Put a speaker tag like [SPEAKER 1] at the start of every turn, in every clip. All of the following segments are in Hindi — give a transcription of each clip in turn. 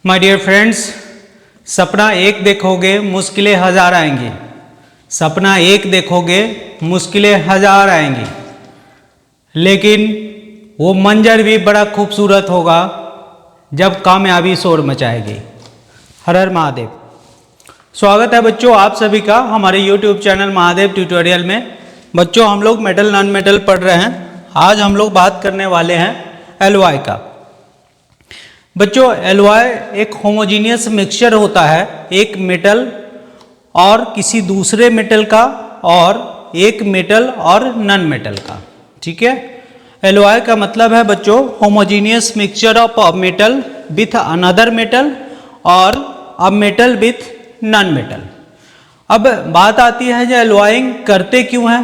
[SPEAKER 1] माय डियर फ्रेंड्स, सपना एक देखोगे मुश्किलें हजार आएंगी। सपना एक देखोगे मुश्किलें हजार आएंगी, लेकिन वो मंजर भी बड़ा खूबसूरत होगा जब कामयाबी शोर मचाएगी। हर हर महादेव। स्वागत है बच्चों आप सभी का हमारे YouTube चैनल महादेव ट्यूटोरियल में। बच्चों हम लोग मेटल नॉन मेटल पढ़ रहे हैं। आज हम लोग बात करने वाले हैं एलॉय का। बच्चों एलॉय एक होमोजीनियस मिक्सचर होता है, एक मेटल और किसी दूसरे मेटल का और एक मेटल और नॉन मेटल का। ठीक है, एलॉय का मतलब है बच्चों homogeneous mixture of a metal with another metal और a metal with non metal. अब बात आती है जो एलॉयिंग करते क्यों हैं।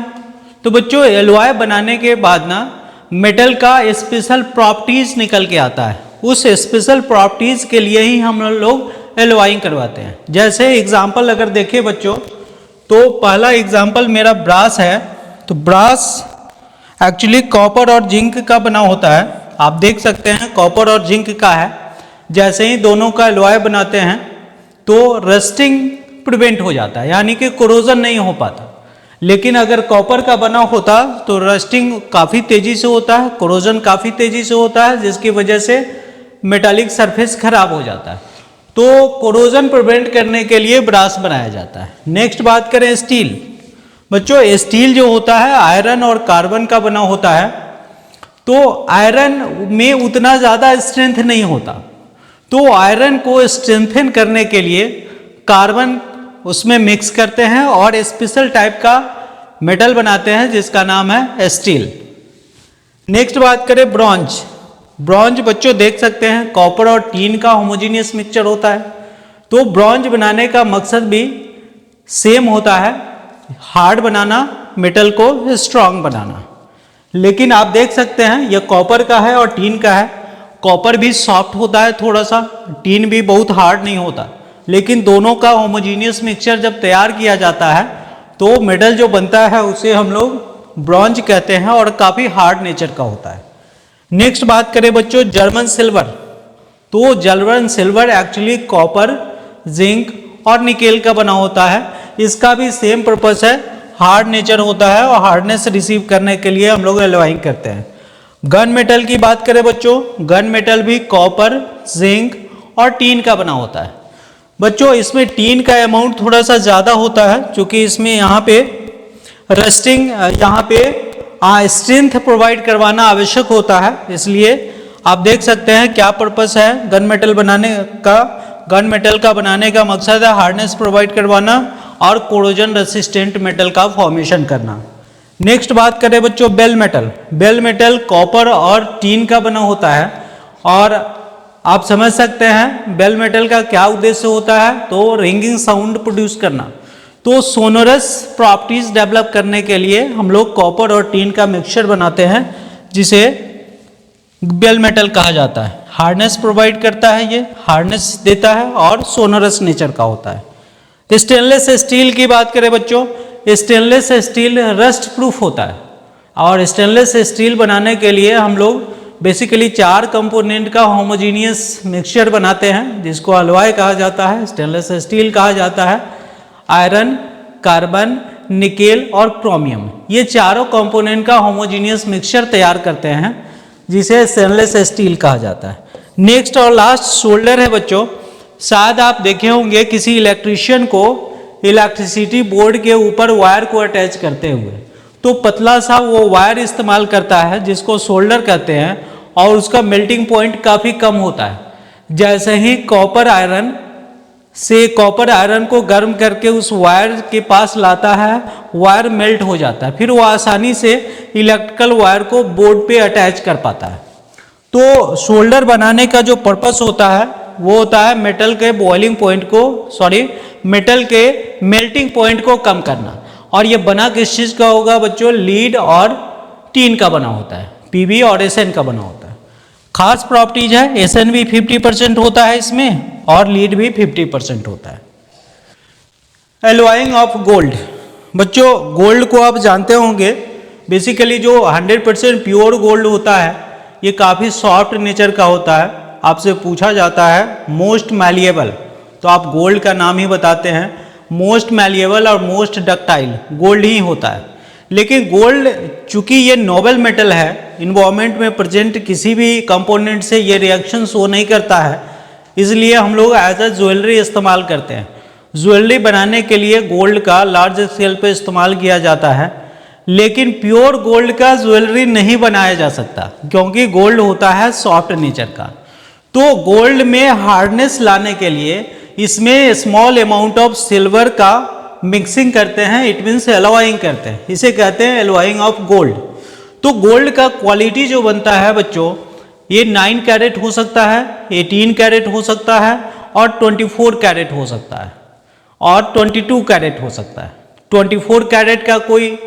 [SPEAKER 1] तो बच्चों एलॉय बनाने के बाद ना मेटल का स्पेशल प्रॉपर्टीज निकल के आता है, उस स्पेशल प्रॉपर्टीज के लिए ही हम लोग एलॉयिंग करवाते हैं। जैसे एग्जांपल अगर देखें बच्चों, तो पहला एग्जांपल मेरा ब्रास है। तो ब्रास एक्चुअली कॉपर और जिंक का बना होता है। आप देख सकते हैं कॉपर और जिंक का है। जैसे ही दोनों का एलॉय बनाते हैं तो रस्टिंग प्रिवेंट हो जाता है, यानी कि कोरोजन नहीं हो पाता। लेकिन अगर कॉपर का बना होता तो रस्टिंग काफ़ी तेज़ी से होता है, कोरोजन काफ़ी तेज़ी से होता है, जिसकी वजह से मेटालिक सरफेस खराब हो जाता है। तो कोरोजन प्रिवेंट करने के लिए ब्रास बनाया जाता है। नेक्स्ट बात करें स्टील। बच्चों स्टील जो होता है आयरन और कार्बन का बना होता है। तो आयरन में उतना ज़्यादा स्ट्रेंथ नहीं होता, तो आयरन को स्ट्रेंथन करने के लिए कार्बन उसमें मिक्स करते हैं और स्पेशल टाइप का मेटल बनाते हैं जिसका नाम है स्टील। नेक्स्ट बात करें ब्रॉन्ज। ब्रॉन्ज बच्चों देख सकते हैं कॉपर और टीन का होमोजीनियस मिक्सचर होता है। तो ब्रॉन्ज बनाने का मकसद भी सेम होता है, हार्ड बनाना, मेटल को स्ट्रांग बनाना। लेकिन आप देख सकते हैं यह कॉपर का है और टीन का है। कॉपर भी सॉफ्ट होता है थोड़ा सा, टीन भी बहुत हार्ड नहीं होता। लेकिन दोनों का होमोजीनियस मिक्सचर जब तैयार किया जाता है तो मेटल जो बनता है उसे हम लोग ब्रॉन्ज कहते हैं और काफ़ी हार्ड नेचर का होता है। नेक्स्ट बात करें बच्चों जर्मन सिल्वर। तो German silver actually copper, zinc और निकेल का बना होता है। इसका भी सेम पर्पस है, हार्ड नेचर होता है और हार्डनेस रिसीव करने के लिए हम लोग एलॉयिंग करते हैं। गन मेटल की बात करें बच्चों, गन मेटल भी कॉपर, जिंक और टीन का बना होता है। बच्चों इसमें टीन का अमाउंट थोड़ा सा ज़्यादा होता है, क्योंकि इसमें यहाँ पे रस्टिंग, यहाँ पे स्ट्रेंथ प्रोवाइड करवाना आवश्यक होता है। इसलिए आप देख सकते हैं क्या पर्पस है गन मेटल बनाने का। गन मेटल का बनाने का मकसद है हार्डनेस प्रोवाइड करवाना और कोरोजन रेसिस्टेंट मेटल का फॉर्मेशन करना। नेक्स्ट बात करें बच्चों bell metal. Bell metal copper और टीन का बना होता है और आप समझ सकते हैं बेल मेटल का क्या उद्देश्य होता है, तो रिंगिंग साउंड प्रोड्यूस करना। तो सोनोरस प्रॉपर्टीज डेवलप करने के लिए हम लोग कॉपर और टीन का मिक्सचर बनाते हैं जिसे बेल मेटल कहा जाता है। हार्डनेस प्रोवाइड करता है, ये हार्डनेस देता है और सोनोरस नेचर का होता है। स्टेनलेस स्टील की बात करें बच्चों, स्टेनलेस स्टील रस्ट प्रूफ होता है और स्टेनलेस स्टील बनाने के लिए हम लोग बेसिकली 4 कंपोनेंट का होमोजीनियस मिक्सचर बनाते हैं जिसको एलॉय कहा जाता है, स्टेनलेस स्टील कहा जाता है। आयरन, कार्बन, निकेल और क्रोमियम, ये चारों कंपोनेंट का होमोजीनियस मिक्सचर तैयार करते हैं जिसे स्टेनलेस स्टील कहा जाता है। नेक्स्ट और लास्ट सोल्डर है बच्चों। शायद आप देखे होंगे किसी इलेक्ट्रीशियन को इलेक्ट्रिसिटी बोर्ड के ऊपर वायर को अटैच करते हुए, तो पतला सा वो वायर इस्तेमाल करता है जिसको सोल्डर कहते हैं और उसका मेल्टिंग पॉइंट काफ़ी कम होता है। जैसे ही कॉपर आयरन को गर्म करके उस वायर के पास लाता है, वायर मेल्ट हो जाता है, फिर वो आसानी से इलेक्ट्रिकल वायर को बोर्ड पे अटैच कर पाता है। तो सोल्डर बनाने का जो पर्पस होता है वो होता है मेटल के बॉइलिंग पॉइंट को, मेटल के मेल्टिंग पॉइंट को कम करना। और ये बना किस चीज़ का होगा बच्चों, लीड और टीन का बना होता है, पीबी और एसएन का बना होता है। खास प्रॉपर्टीज है, एसएन भी 50% होता है इसमें और लीड भी 50% होता है। एलॉयिंग ऑफ गोल्ड। बच्चों गोल्ड को आप जानते होंगे, बेसिकली जो 100% प्योर गोल्ड होता है ये काफ़ी सॉफ्ट नेचर का होता है आपसे पूछा जाता है मोस्ट मैलिएबल, तो आप गोल्ड का नाम ही बताते हैं। मोस्ट मैलिएबल और मोस्ट डक्टाइल गोल्ड ही होता है। लेकिन गोल्ड चूंकि ये नोबल मेटल है, इन्वायरमेंट में प्रेजेंट किसी भी कंपोनेंट से ये रिएक्शन शो नहीं करता है, इसलिए हम लोग एज अ ज्वेलरी इस्तेमाल करते हैं। ज्वेलरी बनाने के लिए गोल्ड का लार्ज स्केल पे इस्तेमाल किया जाता है, लेकिन प्योर गोल्ड का ज्वेलरी नहीं बनाया जा सकता क्योंकि गोल्ड होता है सॉफ्ट नेचर का। तो गोल्ड में हार्डनेस लाने के लिए इसमें स्मॉल अमाउंट ऑफ सिल्वर का मिक्सिंग करते हैं, इट मीन्स एलॉइंग करते हैं, इसे कहते हैं एलॉइंग ऑफ गोल्ड। तो गोल्ड का क्वालिटी जो बनता है बच्चों, ये 9 कैरेट हो सकता है, 18 कैरेट हो सकता है और 24 कैरेट हो सकता है और 22 कैरेट हो सकता है। 24 कैरेट का कोई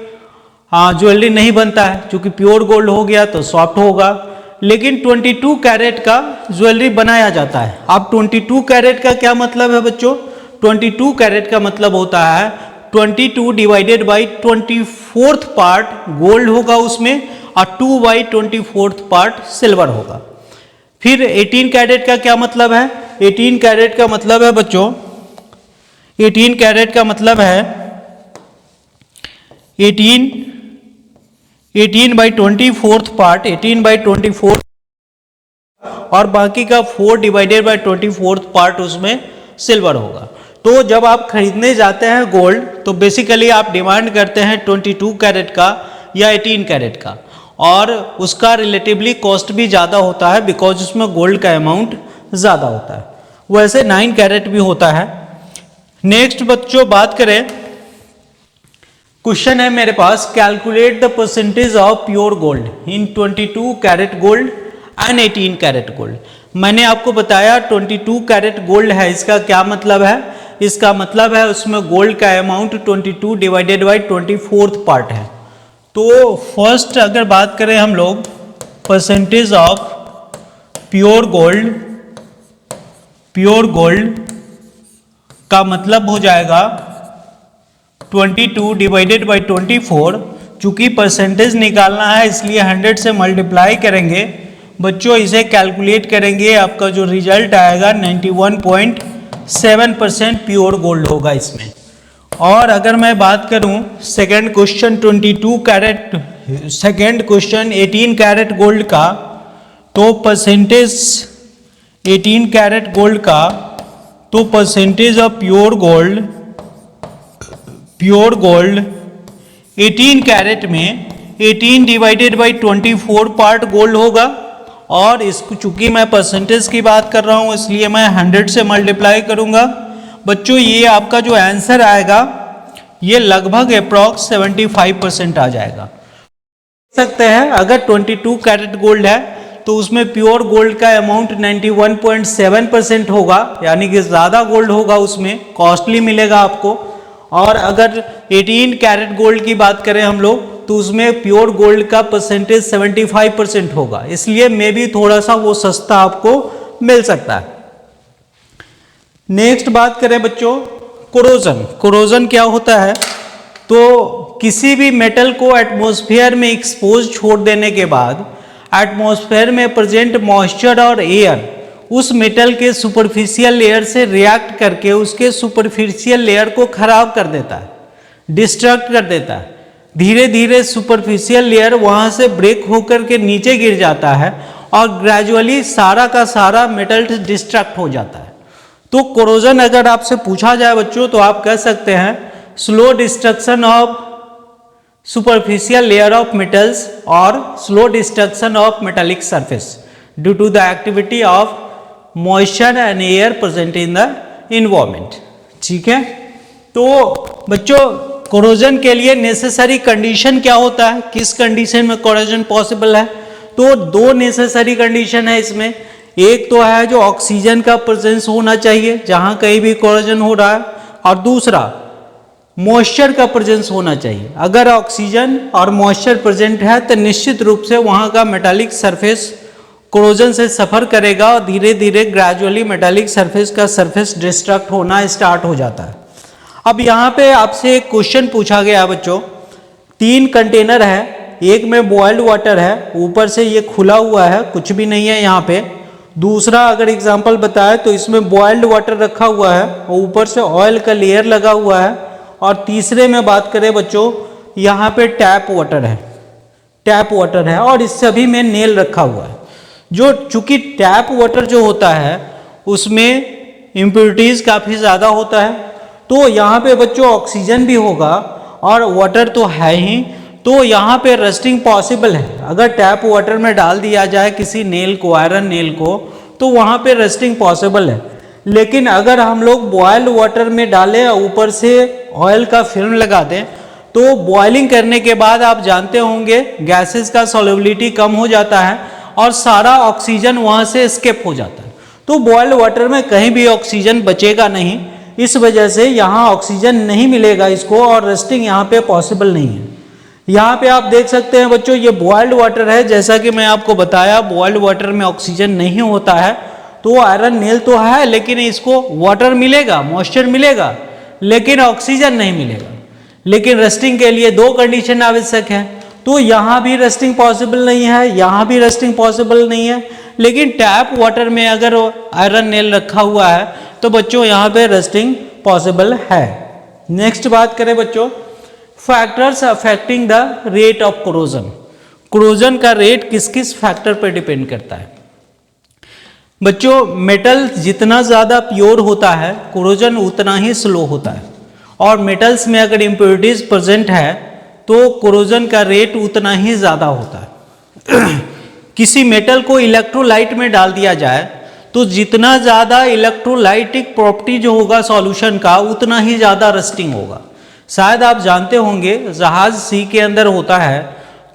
[SPEAKER 1] ज्वेलरी नहीं बनता है, क्योंकि प्योर गोल्ड हो गया तो सॉफ्ट होगा, लेकिन 22 कैरेट का ज्वेलरी बनाया जाता है। अब 22 कैरेट का क्या मतलब है बच्चों? 22 कैरेट का मतलब होता है 22 divided by 24th part gold होगा उसमें और 2/24th पार्ट सिल्वर होगा। फिर 18 कैरेट का क्या मतलब है? 18 कैरेट का मतलब है बच्चों, 18 कैरेट का मतलब है 18/24th पार्ट 18/24 और बाकी का 4 डिवाइडेड बाई 24th पार्ट उसमें सिल्वर होगा। तो जब आप खरीदने जाते हैं गोल्ड तो बेसिकली आप डिमांड करते हैं 22 कैरेट का या 18 कैरेट का, और उसका रिलेटिवली कॉस्ट भी ज़्यादा होता है बिकॉज उसमें गोल्ड का अमाउंट ज़्यादा होता है। वैसे 9 कैरेट भी होता है। नेक्स्ट बच्चों बात करें, क्वेश्चन है मेरे पास, calculate the percentage of pure gold in 22 carat gold and 18 carat gold. मैंने आपको बताया 22 कैरेट गोल्ड है, इसका क्या मतलब है? इसका मतलब है उसमें गोल्ड का amount 22 divided by 24th part है। तो फर्स्ट अगर बात करें हम लोग परसेंटेज ऑफ प्योर गोल्ड का मतलब हो जाएगा 22 डिवाइडेड बाई 24। चूंकि परसेंटेज निकालना है इसलिए 100 से मल्टीप्लाई करेंगे बच्चों, इसे कैलकुलेट करेंगे, आपका जो रिजल्ट आएगा 91.7% प्योर गोल्ड होगा इसमें। और अगर मैं बात करूं second question 22 carat, second question 18 carat gold का, तो परसेंटेज 18 कैरेट गोल्ड का, तो percentage of pure gold 18 carat में 18 डिवाइडेड बाई 24 पार्ट गोल्ड होगा। और इसको चूंकि मैं परसेंटेज की बात कर रहा हूं इसलिए मैं 100 से मल्टीप्लाई करूंगा बच्चों। ये आपका जो आंसर आएगा ये लगभग अप्रॉक्स 75% आ जाएगा। देख सकते हैं अगर 22 कैरेट गोल्ड है तो उसमें प्योर गोल्ड का अमाउंट 91.7% होगा, यानी कि ज़्यादा गोल्ड होगा, उसमें कॉस्टली मिलेगा आपको। और अगर 18 कैरेट गोल्ड की बात करें हम लोग तो उसमें प्योर गोल्ड का परसेंटेज 75% होगा, इसलिए मे भी थोड़ा सा वो सस्ता आपको मिल सकता है। नेक्स्ट बात करें बच्चों कोरोजन क्या होता है? तो किसी भी मेटल को एटमॉस्फेयर में एक्सपोज छोड़ देने के बाद एटमॉस्फेयर में प्रेजेंट मॉइस्चर और एयर उस मेटल के सुपरफिशियल लेयर से रिएक्ट करके उसके सुपरफिशियल लेयर को खराब कर देता है, डिस्ट्रक्ट कर देता है। धीरे धीरे सुपरफिशियल लेयर वहां से ब्रेक होकर के नीचे गिर जाता है और ग्रेजुअली सारा का सारा मेटल डिस्ट्रक्ट हो जाता है। तो कोरोजन अगर आपसे पूछा जाए बच्चों तो आप कह सकते हैं slow destruction of superficial layer of metals or slow destruction of metallic surface due to the activity of moisture and air present in the environment। ठीक है, तो बच्चों कोरोजन के लिए नेसेसरी कंडीशन क्या होता है? किस कंडीशन में कोरोजन पॉसिबल है? तो दो नेसेसरी कंडीशन है इसमें। एक तो है जो ऑक्सीजन का प्रेजेंस होना चाहिए जहां कहीं भी कोरोजन हो रहा है, और दूसरा मॉइस्चर का प्रेजेंस होना चाहिए। अगर ऑक्सीजन और मॉइस्चर प्रेजेंट है तो निश्चित रूप से वहाँ का मेटालिक सरफेस कोरोजन से सफ़र करेगा और धीरे धीरे ग्रेजुअली मेटालिक सरफेस का सरफेस डिस्ट्रक्ट होना स्टार्ट हो जाता है। अब यहाँ पे आपसे एक क्वेश्चन पूछा गया बच्चों, 3 कंटेनर है, एक में बॉइल्ड वाटर है, ऊपर से ये खुला हुआ है, कुछ भी नहीं है यहाँ पे। दूसरा अगर एग्जांपल बताए तो इसमें बॉइल्ड वाटर रखा हुआ है और ऊपर से ऑयल का लेयर लगा हुआ है। और तीसरे में बात करें बच्चों, यहाँ पे टैप वाटर है और इस सभी में नेल रखा हुआ है। जो चूंकि टैप वाटर जो होता है उसमें इम्प्योरिटीज काफ़ी ज़्यादा होता है, तो यहाँ पे बच्चों ऑक्सीजन भी होगा और वाटर तो है ही, तो यहाँ पे रस्टिंग पॉसिबल है। अगर टैप वाटर में डाल दिया जाए किसी नेल को, आयरन नेल को, तो वहाँ पे रस्टिंग पॉसिबल है। लेकिन अगर हम लोग बॉयल्ड वाटर में डालें और ऊपर से ऑयल का फिल्म लगा दें, तो बॉइलिंग करने के बाद आप जानते होंगे गैसेस का सॉल्युबिलिटी कम हो जाता है और सारा ऑक्सीजन वहाँ से एस्केप हो जाता है। तो बॉइल्ड वाटर में कहीं भी ऑक्सीजन बचेगा नहीं, इस वजह से यहाँ ऑक्सीजन नहीं मिलेगा इसको और रस्टिंग यहाँ पे पॉसिबल नहीं है। यहाँ पे आप देख सकते हैं बच्चों, ये बॉइल्ड वाटर है। जैसा कि मैं आपको बताया बॉइल्ड वाटर में ऑक्सीजन नहीं होता है, तो आयरन नेल तो है लेकिन इसको वाटर मिलेगा, मॉइस्चर मिलेगा, लेकिन ऑक्सीजन नहीं मिलेगा। लेकिन रस्टिंग के लिए दो कंडीशन आवश्यक है, तो यहाँ भी रस्टिंग पॉसिबल नहीं है, यहाँ भी रस्टिंग पॉसिबल नहीं है। लेकिन टैप वाटर में अगर आयरन नेल रखा हुआ है तो बच्चों यहाँ पे रस्टिंग पॉसिबल है। नेक्स्ट बात करें बच्चों, factors affecting the rate of corrosion. Corrosion का रेट किस किस फैक्टर पर डिपेंड करता है? बच्चों मेटल जितना ज़्यादा प्योर होता है कोरोजन उतना ही स्लो होता है, और मेटल्स में अगर इम्प्योरिटीज प्रेजेंट है तो कोरोजन का रेट उतना ही ज़्यादा होता है। किसी मेटल को इलेक्ट्रोलाइट में डाल दिया जाए तो जितना ज़्यादा इलेक्ट्रोलाइटिक प्रॉपर्टी जो होगा सॉल्यूशन का उतना ही ज़्यादा रस्टिंग होगा। शायद आप जानते होंगे जहाज सी के अंदर होता है,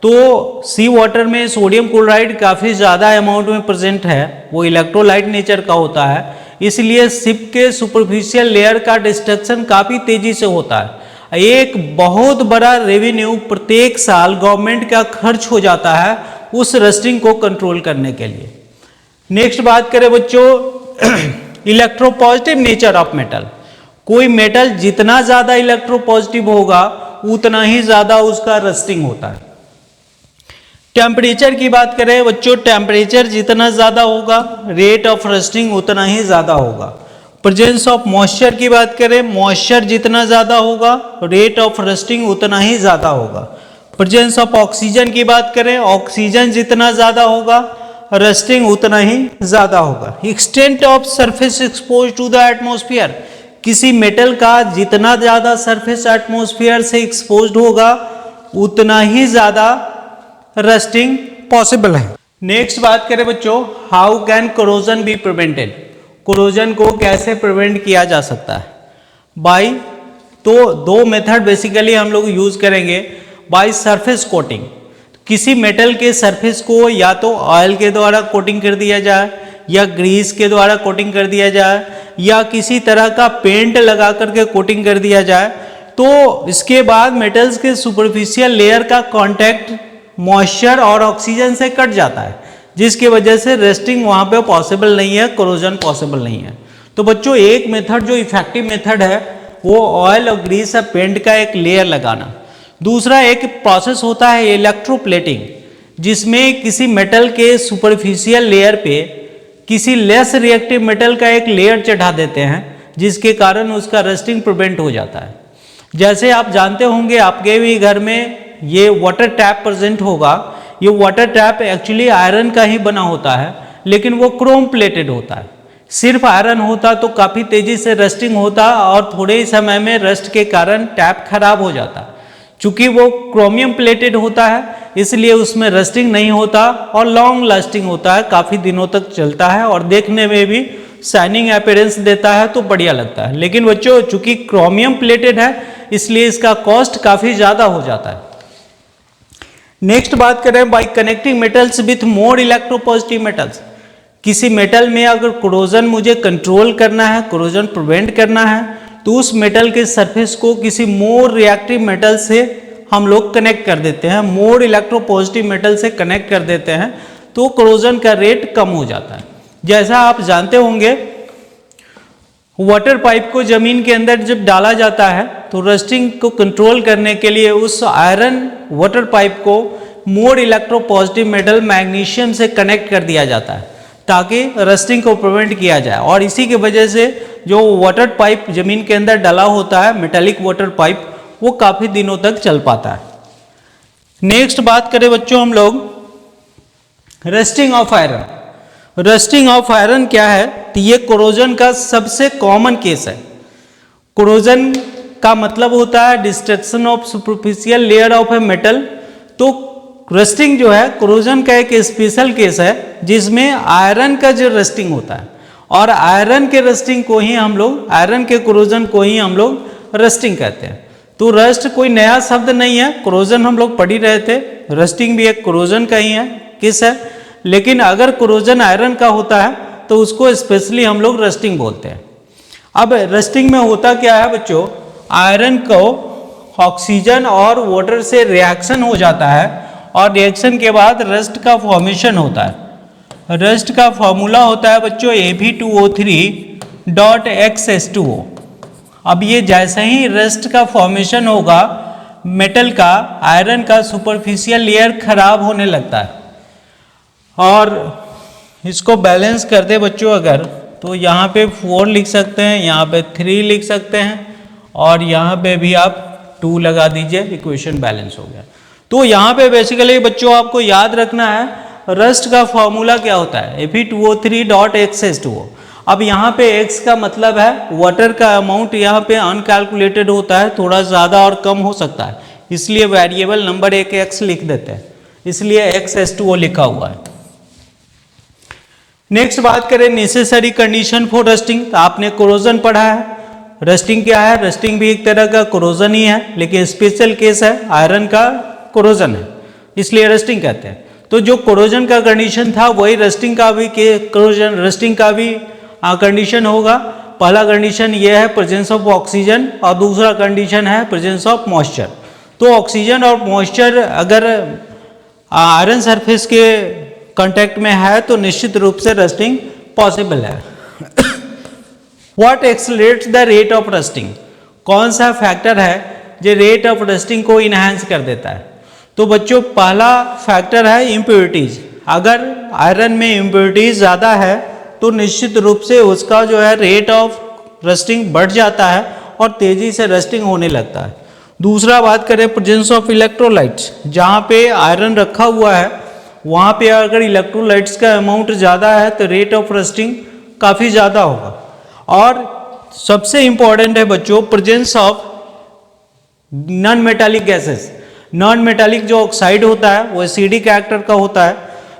[SPEAKER 1] तो सी वाटर में सोडियम क्लोराइड काफ़ी ज़्यादा अमाउंट में प्रेजेंट है, वो इलेक्ट्रोलाइट नेचर का होता है, इसलिए शिप के सुपरफिशियल लेयर का डिस्ट्रक्शन काफ़ी तेज़ी से होता है। एक बहुत बड़ा रेवेन्यू प्रत्येक साल गवर्नमेंट का खर्च हो जाता है उस रस्टिंग को कंट्रोल करने के लिए। नेक्स्ट बात करें बच्चों, इलेक्ट्रोपॉजिटिव नेचर ऑफ मेटल। कोई मेटल जितना ज़्यादा इलेक्ट्रोपॉजिटिव होगा उतना ही ज़्यादा उसका रस्टिंग होता है। टेम्परेचर की बात करें बच्चों, टेम्परेचर जितना ज़्यादा होगा रेट ऑफ रस्टिंग उतना ही ज़्यादा होगा। प्रेजेंस ऑफ मॉइस्चर की बात करें, मॉइस्चर जितना ज़्यादा होगा रेट ऑफ रस्टिंग उतना ही ज़्यादा होगा। प्रेजेंस ऑफ ऑक्सीजन की बात करें, ऑक्सीजन जितना ज़्यादा होगा रस्टिंग उतना ही ज़्यादा होगा। Extent of surface expose to the atmosphere, किसी मेटल का जितना ज़्यादा सरफेस एटमॉस्फेयर से एक्सपोज्ड होगा उतना ही ज़्यादा रस्टिंग पॉसिबल है। नेक्स्ट बात करें बच्चों, how can corrosion be prevented. Corrosion को कैसे प्रिवेंट किया जा सकता है? बाय, तो दो मेथड बेसिकली हम लोग यूज करेंगे। बाय सरफेस कोटिंग, किसी मेटल के सरफेस को या तो ऑयल के द्वारा कोटिंग कर दिया जाए या ग्रीस के द्वारा कोटिंग कर दिया जाए या किसी तरह का पेंट लगा करके कोटिंग कर दिया जाए, तो इसके बाद मेटल्स के सुपरफिशियल लेयर का कांटेक्ट मॉइस्चर और ऑक्सीजन से कट जाता है, जिसकी वजह से रस्टिंग वहाँ पे पॉसिबल नहीं है, कोरोजन पॉसिबल नहीं है। तो बच्चों एक मेथड जो इफेक्टिव मेथड है वो ऑयल और ग्रीस या पेंट का एक लेयर लगाना। दूसरा एक प्रोसेस होता है इलेक्ट्रोप्लेटिंग, जिसमें किसी मेटल के सुपरफिशियल लेयर पे किसी लेस रिएक्टिव मेटल का एक लेयर चढ़ा देते हैं, जिसके कारण उसका रस्टिंग प्रिवेंट हो जाता है। जैसे आप जानते होंगे आपके भी घर में ये वाटर टैप प्रेजेंट होगा। ये वाटर टैप एक्चुअली आयरन का ही बना होता है, लेकिन वो क्रोम प्लेटेड होता है। सिर्फ आयरन होता तो काफ़ी तेज़ी से रस्टिंग होता और थोड़े ही समय में रस्ट के कारण टैप खराब हो जाता। चूँकि वो क्रोमियम प्लेटेड होता है इसलिए उसमें रस्टिंग नहीं होता और लॉन्ग लास्टिंग होता है, काफ़ी दिनों तक चलता है और देखने में भी शाइनिंग अपीयरेंस देता है, तो बढ़िया लगता है। लेकिन बच्चों चूँकि क्रोमियम प्लेटेड है इसलिए इसका कॉस्ट काफ़ी ज़्यादा हो जाता है। नेक्स्ट बात करें bye connecting metals with more electropositive metals. किसी मेटल में अगर कोरोजन मुझे कंट्रोल करना है, कोरोजन प्रिवेंट करना है, तो उस मेटल के सरफेस को किसी मोर रिएक्टिव मेटल से हम लोग कनेक्ट कर देते हैं, मोर इलेक्ट्रोपॉजिटिव मेटल से कनेक्ट कर देते हैं, तो कोरोजन का रेट कम हो जाता है। जैसा आप जानते होंगे वाटर पाइप को जमीन के अंदर जब डाला जाता है तो रस्टिंग को कंट्रोल करने के लिए उस आयरन वाटर पाइप को मोर इलेक्ट्रोपॉजिटिव मेटल मैग्नीशियम से कनेक्ट कर दिया जाता है, ताकि रस्टिंग को प्रिवेंट किया जाए। और इसी की वजह से जो वाटर पाइप जमीन के अंदर डला होता है, मेटालिक वाटर पाइप, वो काफ़ी दिनों तक चल पाता है। नेक्स्ट बात करें बच्चों हम लोग rusting of iron. Rusting of iron क्या है? तो ये कोरोजन का सबसे कॉमन केस है। कोरोजन का मतलब होता है destruction of superficial layer of a metal. तो रस्टिंग जो है कोरोजन का एक स्पेशल केस है जिसमें आयरन का जो रस्टिंग होता है, और आयरन के रस्टिंग को ही हम लोग, आयरन के कोरोजन को ही हम लोग रस्टिंग कहते हैं। तो रस्ट कोई नया शब्द नहीं है, कोरोजन हम लोग पढ़ ही रहे थे, रस्टिंग भी एक कोरोजन का ही है, किस है। लेकिन अगर कोरोजन आयरन का होता है तो उसको स्पेशली हम लोग रस्टिंग बोलते हैं। अब रस्टिंग में होता क्या है बच्चों, आयरन को ऑक्सीजन और वाटर से रिएक्शन हो जाता है, और रिएक्शन के बाद रस्ट का फॉर्मेशन होता है। रस्ट का फॉर्मूला होता है बच्चों Fe2O3.XH2O। अब ये जैसे ही रस्ट का फॉर्मेशन होगा, मेटल का, आयरन का सुपरफिशियल लेयर खराब होने लगता है। और इसको बैलेंस कर दे बच्चों अगर, तो यहाँ पे 4 लिख सकते हैं, यहाँ पे 3 लिख सकते हैं, और यहाँ पे भी आप 2 लगा दीजिए, इक्वेशन बैलेंस हो गया। तो यहाँ पे बेसिकली बच्चों आपको याद रखना है रस्ट का फॉर्मूला क्या होता है, Fe2O3.XH2O। अब यहाँ पे X का मतलब है वाटर का अमाउंट, यहाँ पे अनकैलकुलेटेड होता है, थोड़ा ज़्यादा और कम हो सकता है, इसलिए वेरिएबल नंबर एक X लिख देते हैं, इसलिए XH2O लिखा हुआ है। नेक्स्ट बात करें नेसेसरी कंडीशन फॉर रस्टिंग। तो आपने कोरोजन पढ़ा है, रस्टिंग क्या है, रस्टिंग भी एक तरह का कोरोजन ही है, लेकिन स्पेशल केस है, आयरन का कोरोजन है, इसलिए रस्टिंग कहते हैं। तो जो कोरोजन का कंडीशन था वही रस्टिंग का भी कोरोजन रस्टिंग का भी कंडीशन होगा। पहला कंडीशन ये है प्रेजेंस ऑफ ऑक्सीजन, और दूसरा कंडीशन है प्रेजेंस ऑफ मॉइस्चर। तो ऑक्सीजन और मॉइस्चर अगर आयरन सरफेस के कांटेक्ट में है तो निश्चित रूप से रस्टिंग पॉसिबल है। What accelerates the rate of rusting? कौन सा फैक्टर है जो रेट ऑफ रस्टिंग को इनहेंस कर देता है? तो बच्चों पहला फैक्टर है इम्प्योरिटीज। अगर आयरन में इम्प्योरिटीज ज़्यादा है तो निश्चित रूप से उसका जो है रेट ऑफ रस्टिंग बढ़ जाता है और तेज़ी से रस्टिंग होने लगता है। दूसरा बात करें प्रेजेंस ऑफ इलेक्ट्रोलाइट्स, जहाँ पे आयरन रखा हुआ है वहाँ पे अगर इलेक्ट्रोलाइट्स का अमाउंट ज़्यादा है तो रेट ऑफ रस्टिंग काफ़ी ज़्यादा होगा। और सबसे इम्पॉर्टेंट है बच्चों presence of non metallic gases. Non metallic जो ऑक्साइड होता है वो एसिडिक कैरेक्टर का होता है,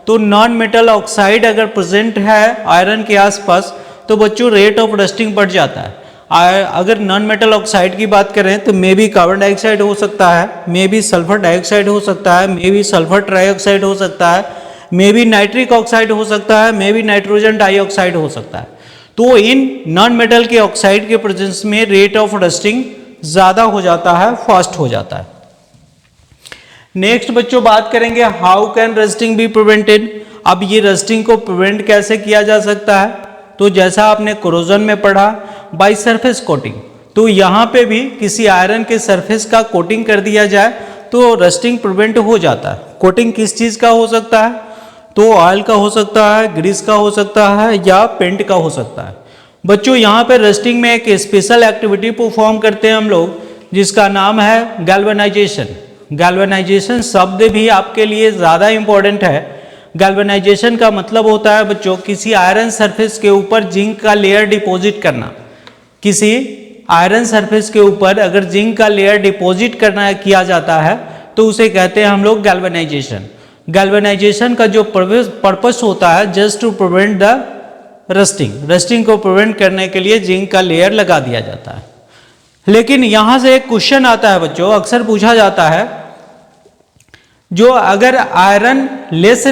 [SPEAKER 1] तो नॉन मेटल ऑक्साइड अगर प्रेजेंट है आयरन के आसपास तो बच्चों रेट ऑफ रस्टिंग बढ़ जाता है। अगर नॉन मेटल ऑक्साइड की बात करें तो मे बी कार्बन डाइऑक्साइड हो सकता है, मे बी सल्फर डाइऑक्साइड हो सकता है, मे बी सल्फर ट्राइऑक्साइड हो सकता है, मे बी नाइट्रिक ऑक्साइड हो सकता है, मे बी नाइट्रोजन डाइऑक्साइड हो सकता है। तो इन नॉन मेटल के ऑक्साइड के प्रेजेंस में रेट ऑफ रस्टिंग ज़्यादा हो जाता है, फास्ट हो जाता है। नेक्स्ट बच्चों बात करेंगे how can rusting be prevented. अब ये रस्टिंग को प्रिवेंट कैसे किया जा सकता है? तो जैसा आपने कोरोजन में पढ़ा बाय सरफेस कोटिंग, तो यहाँ पे भी किसी आयरन के सरफेस का कोटिंग कर दिया जाए तो रस्टिंग प्रिवेंट हो जाता है। कोटिंग किस चीज़ का हो सकता है? तो ऑयल का हो सकता है, ग्रीस का हो सकता है, या पेंट का हो सकता है। बच्चों यहाँ पे रस्टिंग में एक स्पेशल एक्टिविटी परफॉर्म करते हैं हम लोग जिसका नाम है गैल्वेनाइजेशन। गैल्वेनाइजेशन शब्द भी आपके लिए ज़्यादा इम्पोर्टेंट है। गैल्वेनाइजेशन का मतलब होता है बच्चों किसी आयरन सरफेस के ऊपर जिंक का लेयर डिपॉजिट करना। किसी आयरन सरफेस के ऊपर अगर जिंक का लेयर डिपॉजिट करना किया जाता है तो उसे कहते हैं हम लोग गैल्वेनाइजेशन। गैल्वेनाइजेशन का जो पर्पस होता है just to prevent the rusting. Rusting को प्रिवेंट करने के लिए जिंक का लेयर लगा दिया जाता है। लेकिन यहाँ से एक क्वेश्चन आता है बच्चों, अक्सर पूछा जाता है, जो अगर आयरन लेस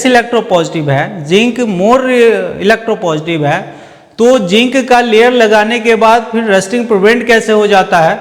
[SPEAKER 1] इलेक्ट्रोपॉजिटिव है, जिंक मोर इलेक्ट्रोपॉजिटिव है, तो जिंक का लेयर लगाने के बाद फिर रस्टिंग प्रिवेंट कैसे हो जाता है?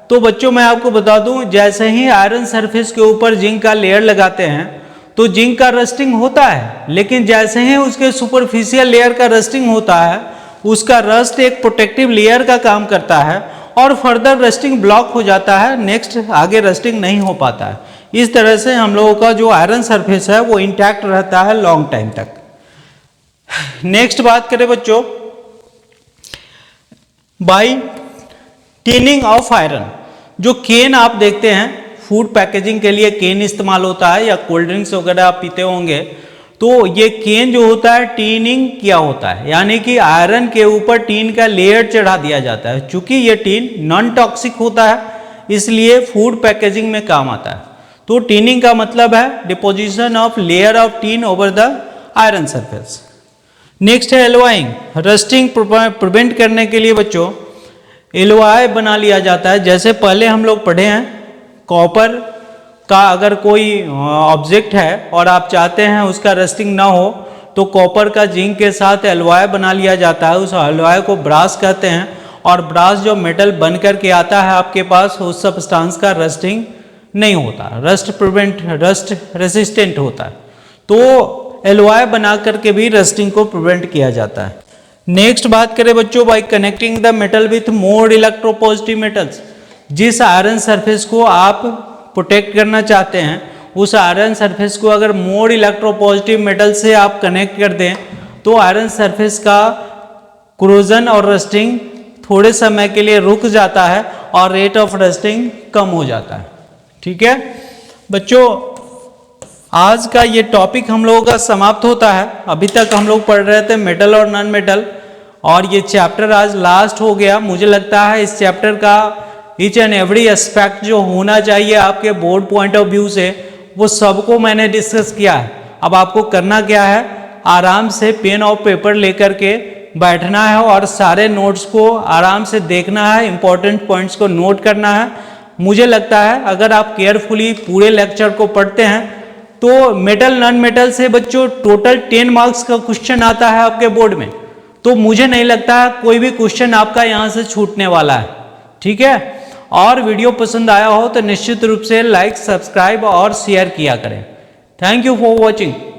[SPEAKER 1] तो बच्चों मैं आपको बता दूं, जैसे ही आयरन सरफेस के ऊपर जिंक का लेयर लगाते हैं तो जिंक का रस्टिंग होता है, लेकिन जैसे ही उसके सुपरफिशियल लेयर का रस्टिंग होता है उसका रस्ट एक प्रोटेक्टिव लेयर का काम करता है और फर्दर रस्टिंग ब्लॉक हो जाता है, नेक्स्ट आगे रस्टिंग नहीं हो पाता है। इस तरह से हम लोगों का जो आयरन सरफेस है वो इंटैक्ट रहता है लॉन्ग टाइम तक। नेक्स्ट बात करें बच्चों, बाई टिनिंग ऑफ आयरन। जो केन आप देखते हैं, फूड पैकेजिंग के लिए केन इस्तेमाल होता है, या कोल्ड ड्रिंक्स वगैरह आप पीते होंगे, तो ये केन जो होता है टीनिंग किया होता है, यानी कि आयरन के ऊपर टीन का लेयर चढ़ा दिया जाता है। चूंकि ये टीन नॉन टॉक्सिक होता है, इसलिए फूड पैकेजिंग में काम आता है। तो टीनिंग का मतलब है deposition of layer of tin over the iron surface. Next है एलॉइंग। रस्टिंग प्रिवेंट करने के लिए बच्चों एलॉय बना लिया जाता है। जैसे पहले हम लोग पढ़े हैं, कॉपर का अगर कोई ऑब्जेक्ट है और आप चाहते हैं उसका रस्टिंग ना हो, तो कॉपर का जिंक के साथ एलॉय बना लिया जाता है। उस एलॉय को ब्रास कहते हैं, और ब्रास जो मेटल बन करके आता है आपके पास, उस सब्सटेंस का रस्टिंग नहीं होता, रस्ट रेसिस्टेंट होता है। तो एलॉय बना करके भी रस्टिंग को प्रिवेंट किया जाता है। नेक्स्ट बात करें बच्चों, bye connecting the metal with more electropositive metals. जिस आयरन सरफेस को आप प्रोटेक्ट करना चाहते हैं, उस आयरन सरफेस को अगर मोर इलेक्ट्रोपॉजिटिव मेटल से आप कनेक्ट कर दें, तो आयरन सरफेस का क्रोजन और रस्टिंग थोड़े समय के लिए रुक जाता है और रेट ऑफ रस्टिंग कम हो जाता है। ठीक है बच्चों, आज का ये टॉपिक हम लोगों का समाप्त होता है। अभी तक हम लोग पढ़ रहे थे मेटल और नॉन मेटल, और ये चैप्टर आज लास्ट हो गया। मुझे लगता है इस चैप्टर का ईच एंड एवरी एस्पेक्ट जो होना चाहिए आपके बोर्ड पॉइंट ऑफ व्यू से, वो सबको मैंने डिस्कस किया है। अब आपको करना क्या है, आराम से पेन और पेपर लेकर के बैठना है और सारे नोट्स को आराम से देखना है, इंपॉर्टेंट पॉइंट्स को नोट करना है। मुझे लगता है अगर आप केयरफुली पूरे लेक्चर को पढ़ते हैं, तो मेटल नॉन मेटल से बच्चों टोटल 10 मार्क्स का क्वेश्चन आता है आपके बोर्ड में। तो मुझे नहीं लगता है कोई भी क्वेश्चन आपका यहाँ से छूटने वाला है। ठीक है, और वीडियो पसंद आया हो तो निश्चित रूप से लाइक, सब्सक्राइब और शेयर किया करें। Thank you for watching.